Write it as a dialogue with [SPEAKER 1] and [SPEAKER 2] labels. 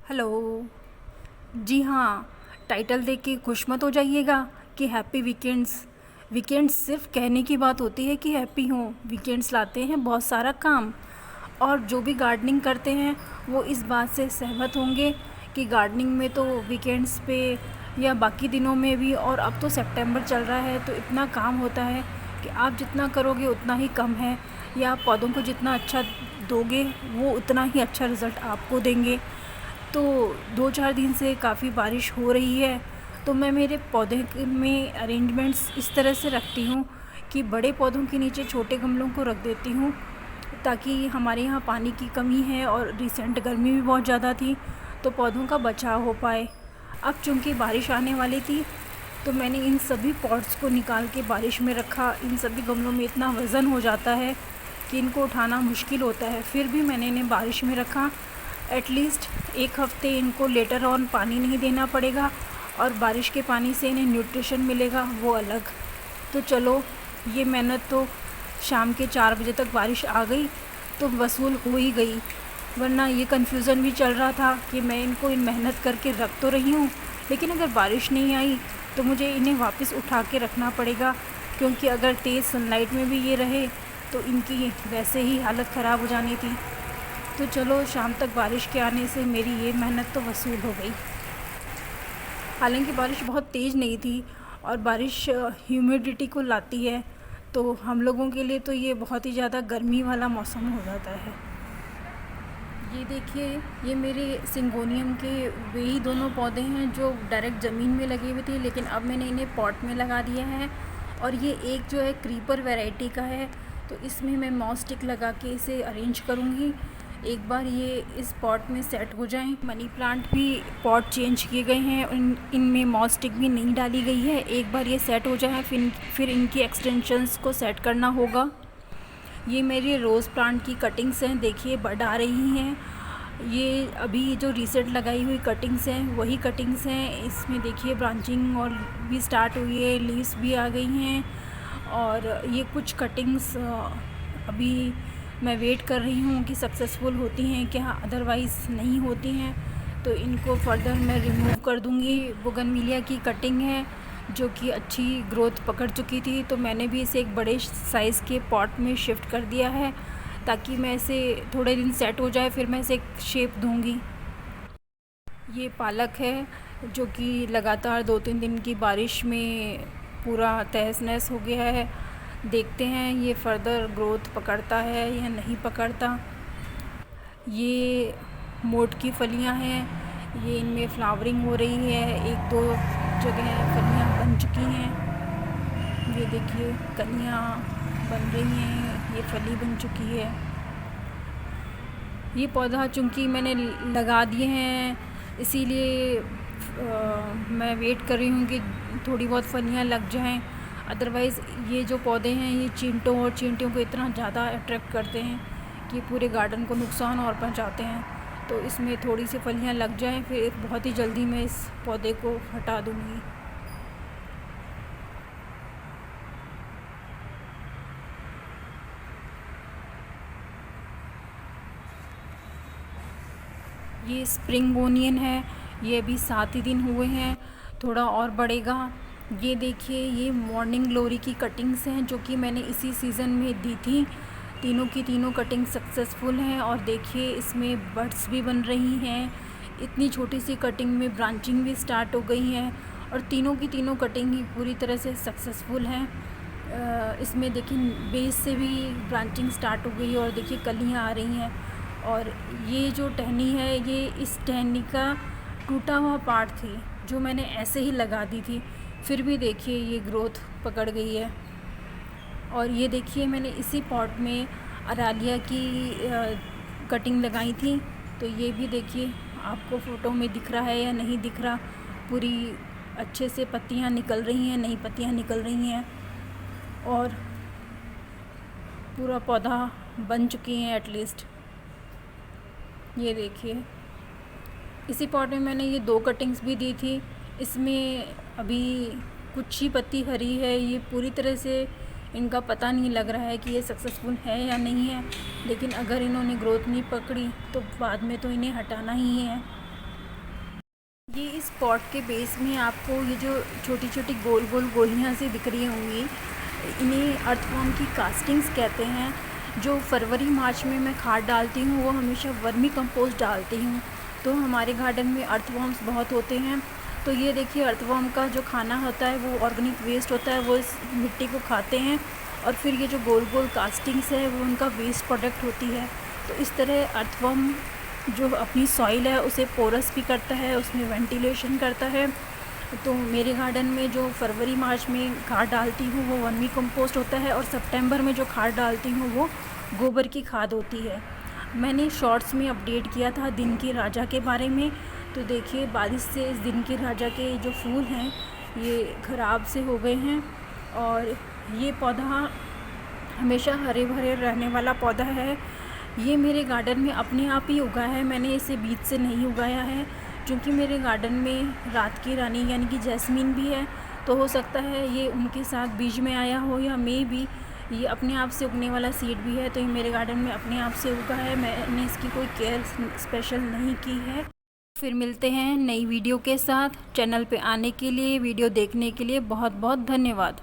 [SPEAKER 1] Hello. जी हाँ, title देख के खुश मत हो जाइएगा कि हैप्पी वीकेंड्स। वीकेंड्स सिर्फ कहने की बात होती है कि हैप्पी हों। वीकेंड्स लाते हैं बहुत सारा काम। और जो भी गार्डनिंग करते हैं वो इस बात से सहमत होंगे कि गार्डनिंग में तो वीकेंड्स पे या बाकी दिनों में भी, और अब तो सितंबर चल रहा है तो इतना काम होता है कि आप जितना करोगे उतना ही कम है, या आप पौधों को जितना अच्छा दोगे वो उतना ही अच्छा रिज़ल्ट आपको देंगे। तो 2-4 दिन से काफ़ी बारिश हो रही है, तो मैं मेरे पौधे में अरेंजमेंट्स इस तरह से रखती हूँ कि बड़े पौधों के नीचे छोटे गमलों को रख देती हूँ, ताकि हमारे यहाँ पानी की कमी है और रिसेंट गर्मी भी बहुत ज़्यादा थी, तो पौधों का बचाव हो पाए। अब चूँकि बारिश आने वाली थी तो मैंने इन सभी पॉट्स को निकाल के बारिश में रखा। इन सभी गमलों में इतना वज़न हो जाता है कि इनको उठाना मुश्किल होता है, फिर भी मैंने इन्हें बारिश में रखा। एटलीस्ट 1 हफ़्ते इनको लेटर ऑन पानी नहीं देना पड़ेगा, और बारिश के पानी से इन्हें न्यूट्रिशन मिलेगा वो अलग। तो चलो, ये मेहनत तो शाम के 4 बजे तक बारिश आ गई तो वसूल हो ही गई, वरना ये कन्फ्यूज़न भी चल रहा था कि मैं इनको मेहनत करके रख तो रही हूँ, लेकिन अगर बारिश नहीं आई तो मुझे इन्हें वापस उठा के रखना पड़ेगा, क्योंकि अगर तेज़ सनलाइट में भी ये रहे तो इनकी वैसे ही हालत ख़राब हो जानी थी। तो चलो, शाम तक बारिश के आने से मेरी ये मेहनत तो वसूल हो गई। हालांकि बारिश बहुत तेज़ नहीं थी, और बारिश ह्यूमिडिटी को लाती है, तो हम लोगों के लिए तो ये बहुत ही ज़्यादा गर्मी वाला मौसम हो जाता है। ये देखिए, ये मेरे सिंगोनियम के वही दोनों पौधे हैं जो डायरेक्ट ज़मीन में लगे हुए थे, लेकिन अब मैंने इन्हें पॉट में लगा दिया है। और ये एक जो है क्रीपर वैरायटी का है, तो इसमें मैं मॉस स्टिक लगा के इसे अरेंज करूँगी। एक बार ये इस पॉट में सेट हो जाएं। मनी प्लांट भी पॉट चेंज किए गए हैं, इनमें मॉस स्टिक भी नहीं डाली गई है। एक बार ये सेट हो जाए फिर इनकी एक्सटेंशंस को सेट करना होगा। ये मेरी रोज़ प्लांट की कटिंग्स हैं, देखिए बढ़ आ रही हैं। ये अभी जो रिसेंट लगाई हुई कटिंग्स हैं वही कटिंग्स हैं। इसमें देखिए ब्रांचिंग और भी स्टार्ट हुई है, लीव्स भी आ गई हैं। और ये कुछ कटिंग्स अभी मैं वेट कर रही हूँ कि सक्सेसफुल होती हैं क्या, अदरवाइज़ नहीं होती हैं तो इनको फर्दर मैं रिमूव कर दूँगी। बोगनविलिया की कटिंग है जो कि अच्छी ग्रोथ पकड़ चुकी थी, तो मैंने भी इसे एक बड़े साइज़ के पॉट में शिफ्ट कर दिया है, ताकि मैं इसे थोड़े दिन सेट हो जाए फिर मैं इसे एक शेप दूँगी। ये पालक है जो कि लगातार 2-3 दिन की बारिश में पूरा तहस नहस हो गया है। देखते हैं ये फर्दर ग्रोथ पकड़ता है या नहीं पकड़ता। ये मोट की फलियां हैं, ये इनमें फ्लावरिंग हो रही है, 1-2 जगह फलियां बन चुकी हैं। ये देखिए कलियां बन रही हैं, ये फली बन चुकी है। ये पौधा चूँकि मैंने लगा दिए हैं, इसीलिए मैं वेट कर रही हूँ कि थोड़ी बहुत फलियां लग जाएं। अदरवाइज़ ये जो पौधे हैं ये चींटों और चींटियों को इतना ज़्यादा अट्रैक्ट करते हैं कि पूरे गार्डन को नुकसान और पहुंचाते हैं। तो इसमें थोड़ी सी फलियां लग जाएं फिर बहुत ही जल्दी मैं इस पौधे को हटा दूँगी। ये स्प्रिंग ओनियन है, ये अभी 7 ही दिन हुए हैं, थोड़ा और बढ़ेगा। ये देखिए, ये मॉर्निंग ग्लोरी की कटिंग्स हैं जो कि मैंने इसी सीज़न में दी थी। तीनों की तीनों कटिंग सक्सेसफुल हैं, और देखिए इसमें बड्स भी बन रही हैं। इतनी छोटी सी कटिंग में ब्रांचिंग भी स्टार्ट हो गई है, और तीनों की तीनों कटिंग ही पूरी तरह से सक्सेसफुल हैं। इसमें देखिए बेस से भी ब्रांचिंग स्टार्ट हो गई, और देखिए कलियाँ आ रही हैं। और ये जो टहनी है, ये इस टहनी का टूटा हुआ पार्ट थी जो मैंने ऐसे ही लगा दी थी, फिर भी देखिए ये ग्रोथ पकड़ गई है। और ये देखिए मैंने इसी पॉट में अरालिया की कटिंग लगाई थी, तो ये भी देखिए आपको फ़ोटो में दिख रहा है या नहीं दिख रहा। पूरी अच्छे से पत्तियां निकल रही हैं, नई पत्तियां निकल रही हैं, और पूरा पौधा बन चुकी हैं एटलीस्ट। ये देखिए इसी पॉट में मैंने ये 2 कटिंग्स भी दी थी। इसमें अभी कुछ ही पत्ती हरी है, ये पूरी तरह से इनका पता नहीं लग रहा है कि ये सक्सेसफुल है या नहीं है, लेकिन अगर इन्होंने ग्रोथ नहीं पकड़ी तो बाद में तो इन्हें हटाना ही है। ये इस पॉट के बेस में आपको ये जो छोटी छोटी गोल गोल गोलियाँ सी दिख रही होंगी, इन्हें अर्थवॉर्म की कास्टिंग्स कहते हैं। जो फरवरी मार्च में मैं खाद डालती हूँ वो हमेशा वर्मी कंपोस्ट डालती हूँ। तो हमारे गार्डन में अर्थवॉर्म्स बहुत होते हैं। तो ये देखिए, अर्थवॉर्म का जो खाना होता है वो ऑर्गेनिक वेस्ट होता है, वो इस मिट्टी को खाते हैं और फिर ये जो गोल गोल कास्टिंग्स है वो उनका वेस्ट प्रोडक्ट होती है। तो इस तरह अर्थवॉर्म जो अपनी सॉइल है उसे पोरस भी करता है, उसमें वेंटिलेशन करता है। तो मेरे गार्डन में जो फरवरी मार्च में खाद डालती हूँ वो वर्मी कंपोस्ट होता है और सितंबर में जो खाद डालती हूँ वो गोबर की खाद होती है। मैंने शॉर्ट्स में अपडेट किया था दिन के राजा के बारे में। तो देखिए, बारिश से इस दिन के राजा के जो फूल हैं ये ख़राब से हो गए हैं और ये पौधा हमेशा हरे भरे रहने वाला पौधा है। ये मेरे गार्डन में अपने आप ही उगा है, मैंने इसे बीज से नहीं उगाया है। क्योंकि मेरे गार्डन में रात की रानी यानी कि जैस्मीन भी है, तो हो सकता है ये उनके साथ बीज में आया हो, या मे भी ये अपने आप से उगने वाला सीड भी है। तो ये मेरे गार्डन में अपने आप से उगा है, मैंने इसकी कोई केयर स्पेशल नहीं की है। फिर मिलते हैं नई वीडियो के साथ। चैनल पे आने के लिए, वीडियो देखने के लिए बहुत बहुत धन्यवाद।